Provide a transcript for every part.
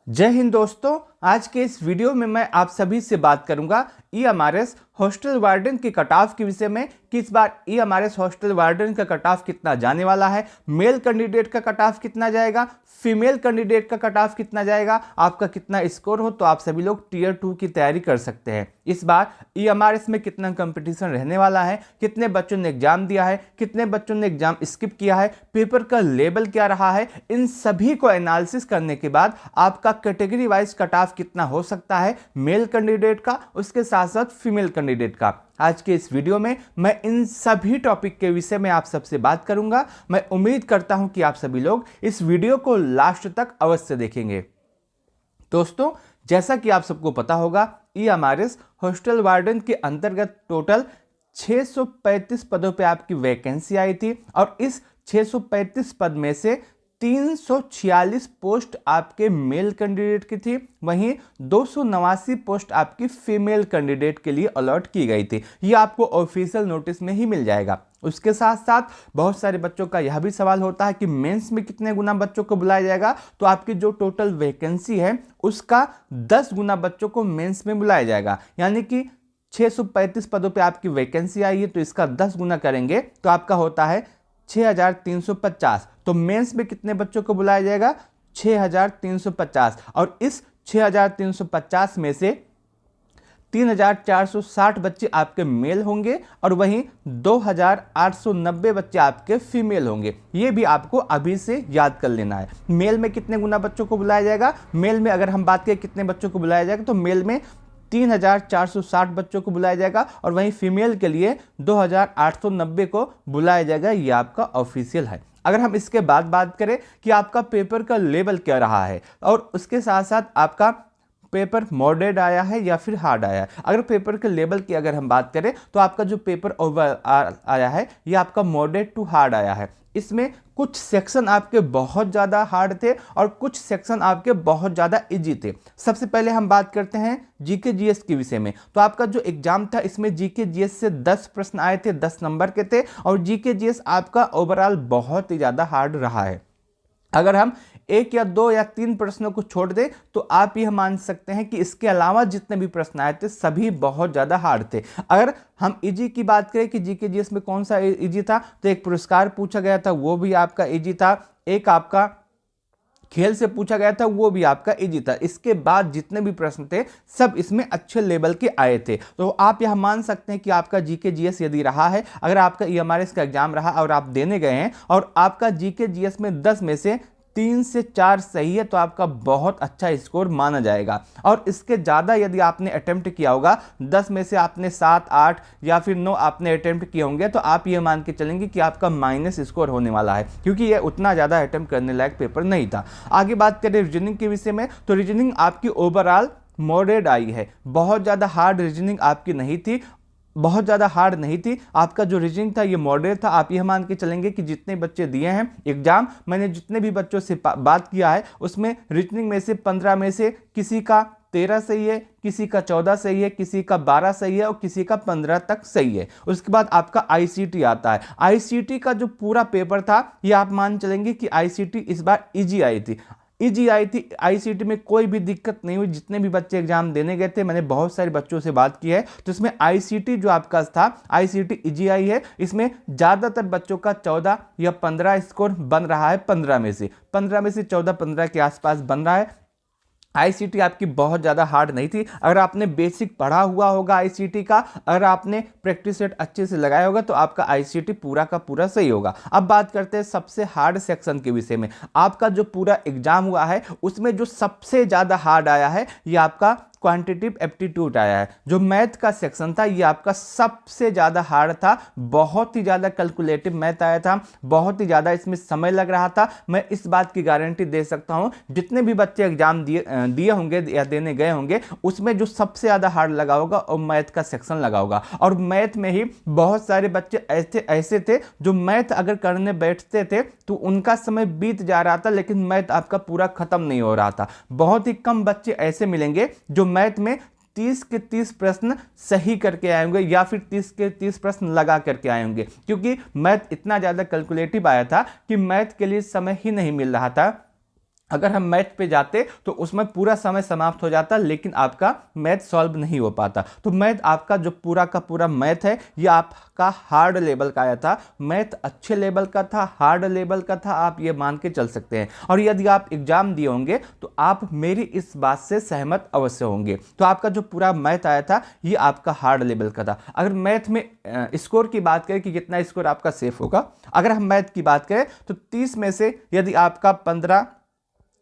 जय हिंद दोस्तों। आज के इस वीडियो में मैं आप सभी से बात करूंगा ईएमआरएस हॉस्टल वार्डन के कट ऑफ के विषय में कि इस बार ईएमआरएस हॉस्टल वार्डन का कट ऑफ कितना जाने वाला है, मेल कैंडिडेट का कट ऑफ कितना जाएगा, फीमेल कैंडिडेट का कट ऑफ कितना जाएगा, आपका कितना स्कोर हो तो आप सभी लोग टियर 2 की तैयारी कर सकते हैं। इस बार ईएमआरएस में कितना कंपटीशन रहने वाला है, कितने बच्चों ने एग्जाम दिया है, कितने बच्चों ने एग्जाम स्किप किया है, पेपर का लेवल क्या रहा है, इन सभी को एनालिसिस करने के बाद आपका कैटेगरी वाइज कट ऑफ कितना हो सकता है मेल कैंडिडेट का, उसके साथ साथ फीमेल कैंडिडेट का। आज के इस वीडियो में मैं इन सभी टॉपिक के विषय में आप सबसे बात करूंगा। मैं उम्मीद करता हूं कि आप सभी लोग इस वीडियो को लास्ट तक अवश्य देखेंगे। दोस्तों, जैसा कि आप सबको पता होगा, ईएमआरएस हॉस्टल वार्डन के अंतर्गत टोटल 635 पदों पे आपकी वैकेंसी आई थी और इस 635 पद में से 346 पोस्ट आपके मेल कैंडिडेट की थी, वहीं 289 पोस्ट आपकी फीमेल कैंडिडेट के लिए अलॉट की गई थी। ये आपको ऑफिशियल नोटिस में ही मिल जाएगा। उसके साथ साथ बहुत सारे बच्चों का यह भी सवाल होता है कि मेंस में कितने गुना बच्चों को बुलाया जाएगा, तो आपकी जो टोटल वैकेंसी है उसका 10 गुना बच्चों को मेंस में बुलाया जाएगा। यानी कि 635 पदों पे आपकी वैकेंसी आई है तो इसका 10 गुना करेंगे तो आपका होता है 6350। तो मेंस में कितने बच्चों को बुलाया जाएगा? 6350। और इस 6350 में से 3460 बच्चे आपके मेल होंगे और वहीं 2890 बच्चे आपके फीमेल होंगे। ये भी आपको अभी से याद कर लेना है। मेल में कितने गुना बच्चों को बुलाया जाएगा? मेल में अगर हम बात करें कितने बच्चों को बुलाया जाएगा तो मेल में 3460 बच्चों को बुलाया जाएगा और वहीं फीमेल के लिए 2890 को बुलाया जाएगा। ये आपका ऑफिशियल है। अगर हम इसके बाद बात करें कि आपका पेपर का लेवल क्या रहा है और उसके साथ साथ आपका पेपर मॉडरेट आया है या फिर हार्ड आया है। अगर पेपर के लेवल की अगर हम बात करें तो आपका जो पेपर ओवर आया है ये आपका मॉडरेट टू हार्ड आया है। इसमें कुछ सेक्शन आपके बहुत ज़्यादा हार्ड थे और कुछ सेक्शन आपके बहुत ज़्यादा इजी थे। सबसे पहले हम बात करते हैं जीके जीएस के विषय में। तो आपका जो एग्जाम था इसमें जीके जीएस से 10 प्रश्न आए थे, 10 नंबर के थे और जीके जीएस आपका ओवरऑल बहुत ही ज़्यादा हार्ड रहा है। अगर हम 1 या 2 या 3 प्रश्नों को छोड़ दें तो आप यह मान सकते हैं कि इसके अलावा जितने भी प्रश्न आए थे सभी बहुत ज़्यादा हार्ड थे। अगर हम इजी की बात करें कि जीके जीएस में कौन सा इजी था, तो एक पुरस्कार पूछा गया था वो भी आपका इजी था, एक आपका खेल से पूछा गया था वो भी आपका इजी था। इसके बाद जितने भी प्रश्न थे सब इसमें अच्छे लेवल के आए थे। तो आप यह मान सकते हैं कि आपका जीके जीएस यदि रहा है, अगर आपका ईएमआरएस का एग्जाम रहा और आप देने गए हैं और आपका जीके जीएस में 10 में से 3 से 4 सही है तो आपका बहुत अच्छा स्कोर माना जाएगा। और इसके ज़्यादा यदि आपने अटेम्प्ट किया होगा, 10 में से आपने 7, 8 या फिर 9 आपने अटेम्प्ट किए होंगे, तो आप ये मान के चलेंगे कि आपका माइनस स्कोर होने वाला है, क्योंकि ये उतना ज़्यादा अटेम्प्ट करने लायक पेपर नहीं था। आगे बात करें रीजनिंग के विषय में, तो रीजनिंग आपकी ओवरऑल मॉडरेट आई है। बहुत ज़्यादा हार्ड रीजनिंग आपकी नहीं थी, बहुत ज़्यादा हार्ड नहीं थी। आपका जो रीजनिंग था ये मॉडरेट था। आप यह मान के चलेंगे कि जितने बच्चे दिए हैं एग्जाम, मैंने जितने भी बच्चों से बात किया है उसमें रीजनिंग में से 15 में से किसी का 13 सही है, किसी का 14 सही है, किसी का 12 सही है और किसी का 15 तक सही है। उसके बाद आपका आईसीटी आता है। आईसीटी का जो पूरा पेपर था ये आप मान चलेंगे कि आईसीटी इस बार इजी आई थी। इजी आई थी, आईसीटी में कोई भी दिक्कत नहीं हुई। जितने भी बच्चे एग्जाम देने गए थे, मैंने बहुत सारे बच्चों से बात की है, तो इसमें आईसीटी जो आपका था आईसीटी इजी आई है। इसमें ज़्यादातर बच्चों का 14 या 15 स्कोर बन रहा है। 15 में से 14-15 के आसपास बन रहा है। आईसीटी आपकी बहुत ज़्यादा हार्ड नहीं थी। अगर आपने बेसिक पढ़ा हुआ होगा आईसीटी का, अगर आपने प्रैक्टिस सेट अच्छे से लगाया होगा तो आपका आईसीटी पूरा का पूरा सही होगा। अब बात करते हैं सबसे हार्ड सेक्शन के विषय में। आपका जो पूरा एग्जाम हुआ है उसमें जो सबसे ज़्यादा हार्ड आया है ये आपका क्वांटिटेटिव एप्टीट्यूड आया है। जो मैथ का सेक्शन था ये आपका सबसे ज़्यादा हार्ड था। बहुत ही ज़्यादा कैलकुलेटिव मैथ आया था, बहुत ही ज़्यादा इसमें समय लग रहा था। मैं इस बात की गारंटी दे सकता हूँ जितने भी बच्चे एग्जाम दिए होंगे या देने गए होंगे उसमें जो सबसे ज़्यादा हार्ड लगा होगा और मैथ का सेक्शन लगा होगा। और मैथ में ही बहुत सारे बच्चे ऐसे थे जो मैथ अगर करने बैठते थे तो उनका समय बीत जा रहा था लेकिन मैथ आपका पूरा खत्म नहीं हो रहा था। बहुत ही कम बच्चे ऐसे मिलेंगे जो मैथ में 30 के 30 प्रश्न सही करके आए होंगे या फिर 30 के 30 प्रश्न लगा करके आए होंगे, क्योंकि मैथ इतना ज़्यादा कैलकुलेटिव आया था कि मैथ के लिए समय ही नहीं मिल रहा था। अगर हम मैथ पे जाते तो उसमें पूरा समय समाप्त हो जाता, लेकिन आपका मैथ सॉल्व नहीं हो पाता। तो मैथ आपका जो पूरा का पूरा मैथ है ये आपका हार्ड लेवल का आया था। मैथ अच्छे लेवल का था, हार्ड लेवल का था, आप ये मान के चल सकते हैं। और यदि आप एग्जाम दिए होंगे तो आप मेरी इस बात से सहमत अवश्य होंगे। तो आपका जो पूरा मैथ आया था ये आपका हार्ड लेवल का था। अगर मैथ में स्कोर की बात करें कि कितना स्कोर आपका सेफ होगा, अगर हम मैथ की बात करें तो 30 में से यदि आपका 15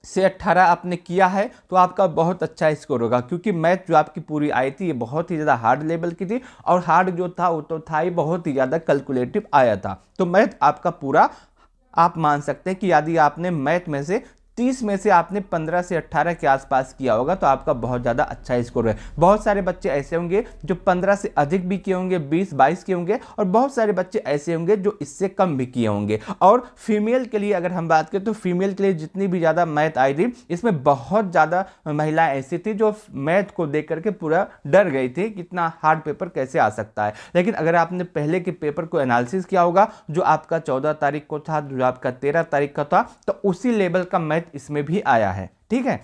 से 18 आपने किया है तो आपका बहुत अच्छा स्कोर होगा, क्योंकि मैथ जो आपकी पूरी आई थी ये बहुत ही ज़्यादा हार्ड लेवल की थी, और हार्ड जो था वो तो था ही बहुत ही ज़्यादा कैलकुलेटिव आया था। तो मैथ आपका पूरा आप मान सकते हैं कि यदि आपने मैथ में से 30 में से आपने 15 से 18 के आसपास किया होगा तो आपका बहुत ज़्यादा अच्छा स्कोर है। बहुत सारे बच्चे ऐसे होंगे जो 15 से अधिक भी किए होंगे, 20-22 किए होंगे, और बहुत सारे बच्चे ऐसे होंगे जो इससे कम भी किए होंगे। और फीमेल के लिए अगर हम बात करें तो फीमेल के लिए जितनी भी ज़्यादा मैथ आई थी इसमें बहुत ज़्यादा महिलाएं ऐसी थी जो मैथ को देख करके पूरा डर गई थी कि इतना हार्ड पेपर कैसे आ सकता है। लेकिन अगर आपने पहले के पेपर को एनालिसिस किया होगा जो आपका 14 तारीख को था, जो आपका 13 तारीख का था, तो उसी लेवल का मैथ इसमें भी आया है। ठीक है,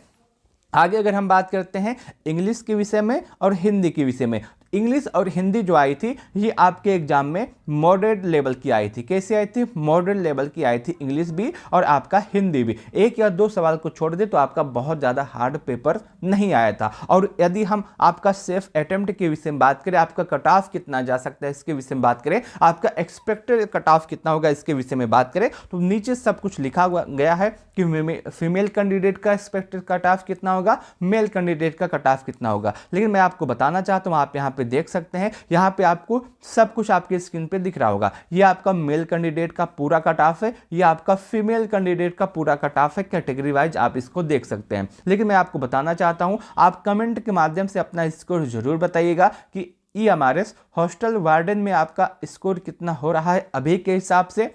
आगे अगर हम बात करते हैं इंग्लिश के विषय में और हिंदी के विषय में, इंग्लिश और हिंदी जो आई थी ये आपके एग्जाम में मॉडरेट लेवल की आई थी। कैसे आई थी? मॉडरेट लेवल की आई थी इंग्लिश भी और आपका हिंदी भी। एक या दो सवाल को छोड़ दे तो आपका बहुत ज़्यादा हार्ड पेपर नहीं आया था। और यदि हम आपका सेफ अटेम्प्ट के विषय में बात करें, आपका कट ऑफ कितना जा सकता है इसके विषय में बात करें, आपका एक्सपेक्टेड कट ऑफ कितना होगा इसके विषय में बात करें, तो नीचे सब कुछ लिखा गया है कि फीमेल कैंडिडेट का एक्सपेक्टेड कट ऑफ कितना होगा, मेल कैंडिडेट का कट ऑफ कितना होगा। लेकिन मैं आपको बताना चाहता हूँ, आप यहाँ पे देख सकते हैं, यहाँ पे आपको सब कुछ आपकी स्क्रीन पे दिख रहा होगा। ये आपका मेल कैंडिडेट का पूरा कट ऑफ है, ये आपका फीमेल कैंडिडेट का पूरा कट ऑफ है, कैटेगरी वाइज आप इसको देख सकते हैं। लेकिन मैं आपको बताना चाहता हूँ, आप कमेंट के माध्यम से अपना स्कोर जरूर बताइएगा कि EMRS हॉस्टल वार्डन में आपका स्कोर कितना हो रहा है अभी के हिसाब से।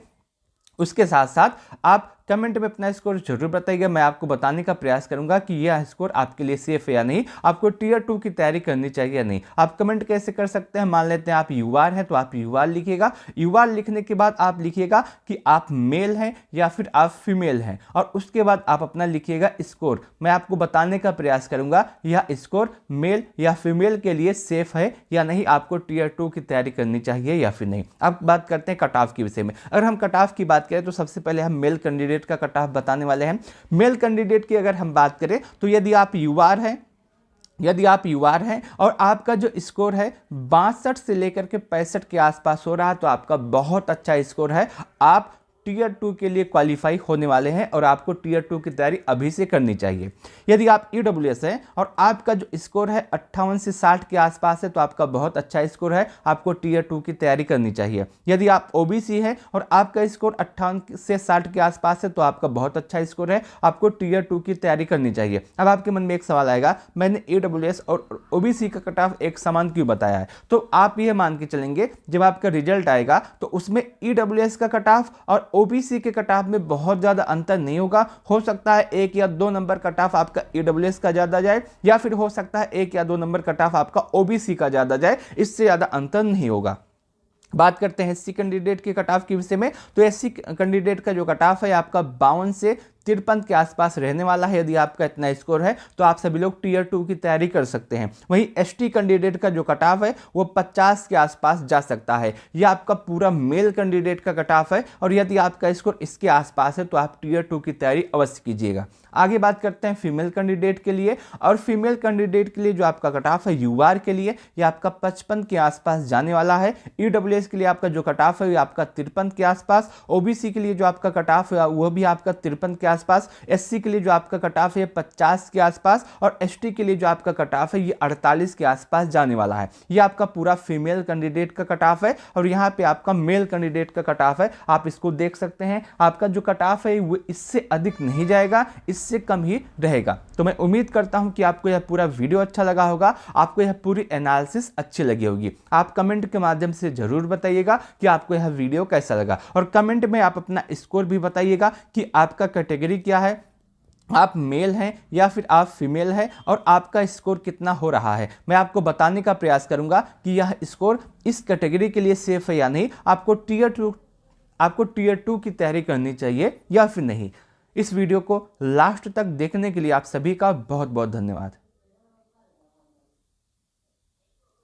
उसके साथ साथ आप कमेंट में अपना स्कोर जरूर बताइएगा। मैं आपको बताने का प्रयास करूंगा कि यह स्कोर आपके लिए सेफ है या नहीं, आपको टियर 2 की तैयारी करनी चाहिए या नहीं। आप कमेंट कैसे कर सकते हैं? मान लेते हैं आप UR हैं तो आप UR लिखिएगा। UR लिखने के बाद आप लिखिएगा कि आप मेल हैं या फिर आप फीमेल हैं, और उसके बाद आप अपना लिखिएगा स्कोर। मैं आपको बताने का प्रयास करूंगा यह स्कोर मेल या फीमेल के लिए सेफ है या नहीं, आपको टियर 2 की तैयारी करनी चाहिए या फिर नहीं। अब बात करते हैं कट ऑफ के विषय में। अगर हम कट ऑफ की बात करें तो सबसे पहले हम मेल कैंडिडेट का कट ऑफ बताने वाले हैं। मेल कैंडिडेट की अगर हम बात करें तो यदि आप UR हैं और आपका जो स्कोर है 62 से लेकर के 65 के आसपास हो रहा है तो आपका बहुत अच्छा स्कोर है। आप टियर 2 के लिए क्वालिफाई होने वाले हैं और आपको टियर 2 की तैयारी अभी से करनी चाहिए। यदि आप EWS हैं और आपका जो स्कोर है 58 से 60 के आसपास है तो आपका बहुत अच्छा स्कोर है, आपको टियर 2 की तैयारी करनी चाहिए। यदि आप OBC हैं और आपका स्कोर 58 से 60 के आसपास है तो आपका बहुत अच्छा स्कोर है, आपको टियर 2 की तैयारी करनी चाहिए। अब आपके मन में एक सवाल आएगा, मैंने EWS और OBC का कट ऑफ एक समान क्यों बताया है? तो आप ये मान के चलेंगे जब आपका रिजल्ट आएगा तो उसमें EWS का कट ऑफ और OBC के कट ऑफ में बहुत ज्यादा अंतर नहीं होगा। हो सकता है 1 या 2 नंबर कट ऑफ आपका EWS का ज्यादा जाए, या फिर हो सकता है 1 या 2 नंबर कट ऑफ आपका OBC का ज्यादा जाए, इससे ज्यादा अंतर नहीं होगा। बात करते हैं SC कैंडिडेट के कट ऑफ के विषय में, तो SC कैंडिडेट का जो कट ऑफ है आपका 52 से 53 के आसपास रहने वाला है। यदि आपका इतना स्कोर है तो आप सभी लोग टियर 2 की तैयारी कर सकते हैं। वहीं ST कैंडिडेट का जो कट ऑफ है वो 50 के आसपास जा सकता है। यह आपका पूरा मेल कैंडिडेट का कट ऑफ है, और यदि आपका स्कोर इसके आसपास है तो आप टियर 2 की तैयारी अवश्य कीजिएगा। आगे बात करते हैं फीमेल कैंडिडेट के लिए, और फीमेल कैंडिडेट के लिए जो आपका कट ऑफ है UR के लिए ये आपका 55 के आसपास जाने वाला है। EWS के लिए आपका जो कट ऑफ है ये आपका 53 के आसपास। OBC के लिए जो आपका कट ऑफ है वो भी आपका 53 के आसपास। SC के लिए जो आपका कट ऑफ है 50 के आसपास, और ST के लिए जो आपका कट ऑफ है ये 48 के आसपास जाने वाला है। ये आपका पूरा फीमेल कैंडिडेट का कट ऑफ है, और यहाँ पे आपका मेल कैंडिडेट का कट ऑफ है। आप इसको देख सकते हैं, आपका जो कट ऑफ है वो इससे अधिक नहीं जाएगा, इससे कम ही रहेगा। तो मैं उम्मीद करता हूं कि आपको यह पूरा वीडियो अच्छा लगा होगा, आपको यह पूरी एनालिसिस अच्छी लगी होगी। आप कमेंट के माध्यम से जरूर बताइएगा कि आपको यह वीडियो कैसा लगा, और कमेंट में आप अपना स्कोर भी बताइएगा कि आपका कैटेगरी क्या है, आप मेल हैं या फिर आप फीमेल हैं, और आपका स्कोर कितना हो रहा है। मैं आपको बताने का प्रयास करूंगा कि यह स्कोर इस कैटेगरी के लिए सेफ है या नहीं, आपको टियर 2 की तैयारी करनी चाहिए या फिर नहीं। इस वीडियो को लास्ट तक देखने के लिए आप सभी का बहुत बहुत धन्यवाद।